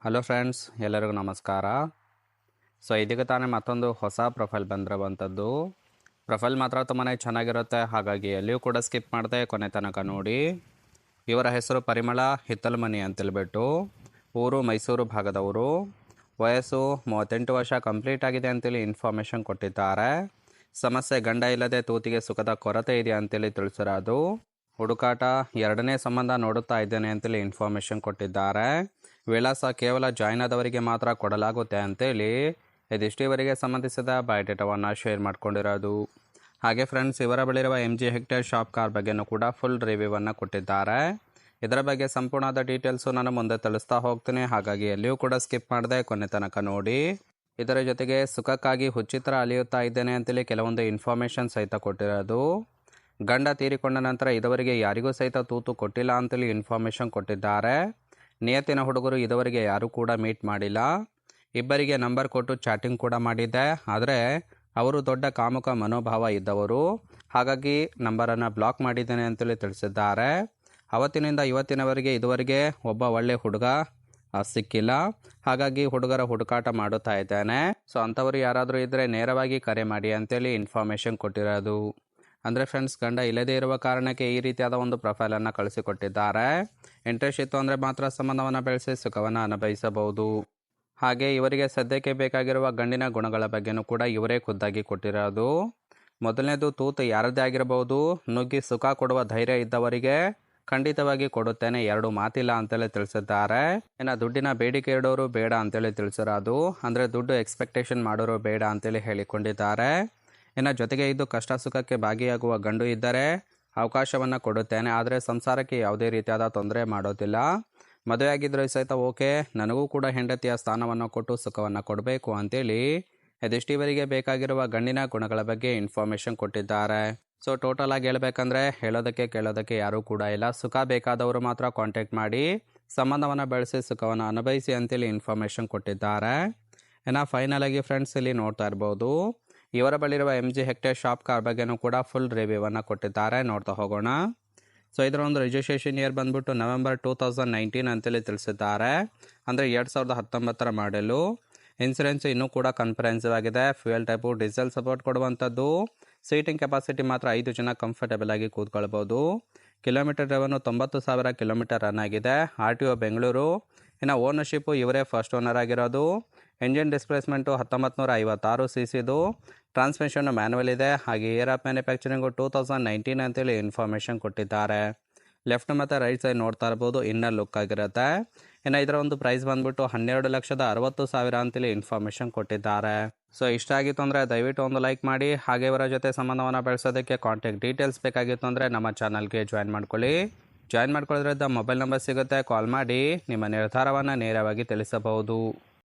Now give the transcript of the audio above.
Hello friends, ಎಲ್ಲರಿಗೂ ನಮಸ್ಕಾರ. ಇದೀಗ ತಾನೇ ಮತ್ತೊಂದು ಹೊಸ ಪ್ರೊಫೈಲ್ ಬಂದಿರುವಂಥದ್ದು. ಪ್ರೊಫೈಲ್ ಮಾತ್ರ ತುಂಬಾ ಚೆನ್ನಾಗಿರುತ್ತೆ, ಹಾಗಾಗಿ ಎಲ್ಲಿಯೂ ಕೂಡ ಸ್ಕಿಪ್ ಮಾಡದೆ ಕೊನೆ ತನಕ ನೋಡಿ. ಇವರ ಹೆಸರು ಪರಿಮಳ ಹಿತ್ತಲಮನಿ ಅಂತೇಳ್ಬಿಟ್ಟು, ಊರು ಮೈಸೂರು ಭಾಗದವರು. ವಯಸ್ಸು 38 ವರ್ಷ ಕಂಪ್ಲೀಟ್ ಆಗಿದೆ ಅಂತೇಳಿ ಇನ್ಫಾರ್ಮೇಷನ್ ಕೊಟ್ಟಿದ್ದಾರೆ. ಸಮಸ್ಯೆ ಗಂಡ ಇಲ್ಲದೆ ತೂತಿಗೆ ಸುಖದ ಕೊರತೆ ಇದೆ ಅಂತೇಳಿ ತಿಳಿಸಿರೋದು. ಹುಡುಕಾಟ 2ನೇ ಸಂಬಂಧ ನೋಡುತ್ತಾ ಇದ್ದೇನೆ ಅಂತೇಳಿ ಇನ್ಫಾರ್ಮೇಷನ್ ಕೊಟ್ಟಿದ್ದಾರೆ. ವಿಳಾಸ ಕೇವಲ ಜಾಯ್ನ್ ಆದವರಿಗೆ ಮಾತ್ರ ಕೊಡಲಾಗುತ್ತೆ ಅಂತೇಳಿ ಇದಿಷ್ಟೀವರೆಗೆ ಸಂಬಂಧಿಸಿದ ಬಯೋಡೇಟಾವನ್ನು ಶೇರ್ ಮಾಡ್ಕೊಂಡಿರೋದು. ಹಾಗೆ ಫ್ರೆಂಡ್ಸ್, ಇವರ ಬಳಿರುವ MG ಹೆಕ್ಟೇರ್ ಶಾಪ್ ಕಾರ್ ಬಗ್ಗೆನೂ ಕೂಡ ಫುಲ್ ರಿವ್ಯೂವನ್ನು ಕೊಟ್ಟಿದ್ದಾರೆ. ಇದರ ಬಗ್ಗೆ ಸಂಪೂರ್ಣವಾದ ಡೀಟೇಲ್ಸು ನಾನು ಮುಂದೆ ತಿಳಿಸ್ತಾ ಹೋಗ್ತೀನಿ, ಹಾಗಾಗಿ ಎಲ್ಲಿಯೂ ಕೂಡ ಸ್ಕಿಪ್ ಮಾಡದೆ ಕೊನೆ ತನಕ ನೋಡಿ. ಇದರ ಜೊತೆಗೆ ಸುಖಕ್ಕಾಗಿ ಹುಚ್ಚಿತ್ರ ಅಲಿಯುತ್ತಾ ಇದ್ದೇನೆ ಅಂತೇಳಿ ಕೆಲವೊಂದು ಇನ್ಫಾರ್ಮೇಷನ್ ಸಹಿತ ಕೊಟ್ಟಿರೋದು. ಗಂಡ ತೀರಿಕೊಂಡ ನಂತರ ಇದುವರೆಗೆ ಯಾರಿಗೂ ಸಹಿತ ತೂತು ಕೊಟ್ಟಿಲ್ಲ ಅಂತೇಳಿ ಇನ್ಫಾರ್ಮೇಷನ್ ಕೊಟ್ಟಿದ್ದಾರೆ. ನಿಯತ್ತಿನ ಹುಡುಗರು ಇದುವರೆಗೆ ಯಾರೂ ಕೂಡ ಮೀಟ್ ಮಾಡಿಲ್ಲ. ಇಬ್ಬರಿಗೆ ನಂಬರ್ ಕೊಟ್ಟು ಚಾಟಿಂಗ್ ಕೂಡ ಮಾಡಿದ್ದೆ, ಆದರೆ ಅವರು ದೊಡ್ಡ ಕಾಮುಕ ಮನೋಭಾವ ಇದ್ದವರು, ಹಾಗಾಗಿ ನಂಬರನ್ನು ಬ್ಲಾಕ್ ಮಾಡಿದ್ದೇನೆ ಅಂತೇಳಿ ತಿಳಿಸಿದ್ದಾರೆ. ಅವತ್ತಿನಿಂದ ಇವತ್ತಿನವರೆಗೆ ಇದುವರೆಗೆ ಒಬ್ಬ ಒಳ್ಳೆ ಹುಡುಗ ಸಿಕ್ಕಿಲ್ಲ, ಹಾಗಾಗಿ ಹುಡುಗರ ಹುಡುಕಾಟ ಮಾಡುತ್ತಾ ಇದ್ದೇನೆ. ಅಂಥವರು ಯಾರಾದರೂ ಇದ್ದರೆ ನೇರವಾಗಿ ಕರೆ ಮಾಡಿ ಅಂತೇಳಿ ಇನ್ಫಾರ್ಮೇಷನ್ ಕೊಟ್ಟಿರೋದು. ಅಂದರೆ ಫ್ರೆಂಡ್ಸ್, ಗಂಡ ಇಲ್ಲದೇ ಇರುವ ಕಾರಣಕ್ಕೆ ಈ ರೀತಿಯಾದ ಒಂದು ಪ್ರೊಫೈಲನ್ನು ಕಳಿಸಿಕೊಟ್ಟಿದ್ದಾರೆ. ಇಂಟ್ರೆಸ್ಟ್ ಇತ್ತು ಅಂದರೆ ಮಾತ್ರ ಸಂಬಂಧವನ್ನು ಬೆಳೆಸಿ ಸುಖವನ್ನು ಅನುಭವಿಸಬಹುದು. ಹಾಗೆ ಇವರಿಗೆ ಸದ್ಯಕ್ಕೆ ಬೇಕಾಗಿರುವ ಗಂಡಿನ ಗುಣಗಳ ಬಗ್ಗೆನೂ ಕೂಡ ಇವರೇ ಖುದ್ದಾಗಿ ಕೊಟ್ಟಿರೋದು. ಮೊದಲನೇದು, ತೂತು ಯಾರದ್ದೇ ಆಗಿರಬಹುದು, ನುಗ್ಗಿ ಸುಖ ಕೊಡುವ ಧೈರ್ಯ ಇದ್ದವರಿಗೆ ಖಂಡಿತವಾಗಿ ಕೊಡುತ್ತೇನೆ, 2 ಮಾತಿಲ್ಲ ಅಂತೇಳಿ ತಿಳಿಸಿದ್ದಾರೆ. ಇನ್ನು ದುಡ್ಡಿನ ಬೇಡಿಕೆ ಇಡೋರು ಬೇಡ ಅಂತೇಳಿ ತಿಳಿಸಿರೋದು. ಅಂದರೆ ದುಡ್ಡು ಎಕ್ಸ್ಪೆಕ್ಟೇಷನ್ ಮಾಡೋರು ಬೇಡ ಅಂತೇಳಿ ಹೇಳಿಕೊಂಡಿದ್ದಾರೆ. ಇನ್ನು ಜೊತೆಗೆ ಇದು ಕಷ್ಟ ಸುಖಕ್ಕೆ ಭಾಗಿಯಾಗುವ ಗಂಡು ಇದ್ದರೆ ಅವಕಾಶವನ್ನು ಕೊಡುತ್ತೇನೆ, ಆದರೆ ಸಂಸಾರಕ್ಕೆ ಯಾವುದೇ ರೀತಿಯಾದ ತೊಂದರೆ ಮಾಡೋದಿಲ್ಲ. ಮದುವೆಯಾಗಿದ್ದರೂ ಸಹಿತ ಓಕೆ, ನನಗೂ ಕೂಡ ಹೆಂಡತಿಯ ಸ್ಥಾನವನ್ನು ಕೊಟ್ಟು ಸುಖವನ್ನು ಕೊಡಬೇಕು ಅಂತೇಳಿ ಇದಿಷ್ಟೀವರೆಗೆ ಬೇಕಾಗಿರುವ ಗಂಡಿನ ಗುಣಗಳ ಬಗ್ಗೆ ಇನ್ಫಾರ್ಮೇಷನ್ ಕೊಟ್ಟಿದ್ದಾರೆ. ಟೋಟಲ್ ಆಗಿ ಹೇಳಬೇಕಂದ್ರೆ ಹೇಳೋದಕ್ಕೆ ಕೇಳೋದಕ್ಕೆ ಯಾರೂ ಕೂಡ ಇಲ್ಲ. ಸುಖ ಬೇಕಾದವರು ಮಾತ್ರ ಕಾಂಟ್ಯಾಕ್ಟ್ ಮಾಡಿ ಸಂಬಂಧವನ್ನು ಬೆಳೆಸಿ ಸುಖವನ್ನು ಅನುಭವಿಸಿ ಅಂತೇಳಿ ಇನ್ಫಾರ್ಮೇಷನ್ ಕೊಟ್ಟಿದ್ದಾರೆ. ಇನ್ನು ಫೈನಲ್ ಆಗಿ ಫ್ರೆಂಡ್ಸ್, ಇಲ್ಲಿ ನೋಡ್ತಾ ಇರ್ಬೋದು, ಇವರ ಬಳಿರುವ MG ಹೆಕ್ಟೇರ್ ಶಾಪ್ ಕಾರ್ ಬಗ್ಗೆನೂ ಕೂಡ ಫುಲ್ ರಿವ್ಯೂವನ್ನು ಕೊಟ್ಟಿದ್ದಾರೆ. ನೋಡ್ತಾ ಹೋಗೋಣ. ಇದರ ಒಂದು ರಿಜಿಸ್ಟ್ರೇಷನ್ ಇಯರ್ ಬಂದ್ಬಿಟ್ಟು ನವೆಂಬರ್ 2019 ಅಂತೇಳಿ ತಿಳಿಸಿದ್ದಾರೆ. ಅಂದರೆ 2019 ಮಾಡೆಲು. ಇನ್ಸೂರೆನ್ಸ್ ಇನ್ನೂ ಕೂಡ ಕನ್ಫರೆನ್ಸಿವ್ ಆಗಿದೆ. ಫ್ಯೂಯಲ್ ಟೈಪು ಡೀಸೆಲ್ ಸಪೋರ್ಟ್ ಕೊಡುವಂಥದ್ದು. ಸೀಟಿಂಗ್ ಕೆಪಾಸಿಟಿ ಮಾತ್ರ 5 ಜನ ಕಂಫರ್ಟೇಬಲ್ ಆಗಿ ಕೂತ್ಕೊಳ್ಬೋದು. ಕಿಲೋಮೀಟರ್ ಡ್ರೈವನು 90,000 ಕಿಲೋಮೀಟರ್ ರನ್ ಆಗಿದೆ. RTO ಬೆಂಗಳೂರು. ಇನ್ನು ಓನರ್ಶಿಪ್ಪು ಇವರೇ ಫಸ್ಟ್ ಓನರ್ ಆಗಿರೋದು. Engine displacement 1956 CCದು. ಟ್ರಾನ್ಸ್ಮಿಷನ್ನು ಮ್ಯಾನ್ಯಲ್ ಇದೆ. ಹಾಗೆ ಇಯರ್ ಆಫ್ ಮ್ಯಾನುಫ್ಯಾಕ್ಚರಿಂಗು 2019 ಅಂತೇಳಿ ಇನ್ಫಾರ್ಮೇಷನ್ ಕೊಟ್ಟಿದ್ದಾರೆ. ಲೆಫ್ಟ್ ಮತ್ತು ರೈಟ್ ಸೈಡ್ ನೋಡ್ತಾ ಇರ್ಬೋದು, ಇನ್ನರ್ ಲುಕ್ ಆಗಿರುತ್ತೆ. ಇನ್ನು ಇದರ ಒಂದು ಪ್ರೈಸ್ ಬಂದ್ಬಿಟ್ಟು 12,60,000 ಅಂತೇಳಿ ಇನ್ಫಾರ್ಮೇಷನ್ ಕೊಟ್ಟಿದ್ದಾರೆ. ಇಷ್ಟ ಆಗಿತ್ತು ಅಂದರೆ ದಯವಿಟ್ಟು ಒಂದು ಲೈಕ್ ಮಾಡಿ. ಹಾಗೆ ಇವರ ಜೊತೆ ಸಂಬಂಧವನ್ನು ಬೆಳೆಸೋದಕ್ಕೆ ಕಾಂಟ್ಯಾಕ್ಟ್ ಡೀಟೇಲ್ಸ್ ಬೇಕಾಗಿತ್ತು ಅಂದರೆ ನಮ್ಮ ಚಾನಲ್ಗೆ ಜಾಯಿನ್ ಮಾಡ್ಕೊಳ್ಳಿ. ಜಾಯಿನ್ ಮಾಡ್ಕೊಳ್ಳೋದ್ರಿಂದ ಮೊಬೈಲ್ ನಂಬರ್ ಸಿಗುತ್ತೆ, ಕಾಲ್ ಮಾಡಿ ನಿಮ್ಮ ನಿರ್ಧಾರವನ್ನು ನೇರವಾಗಿ ತಿಳಿಸಬಹುದು.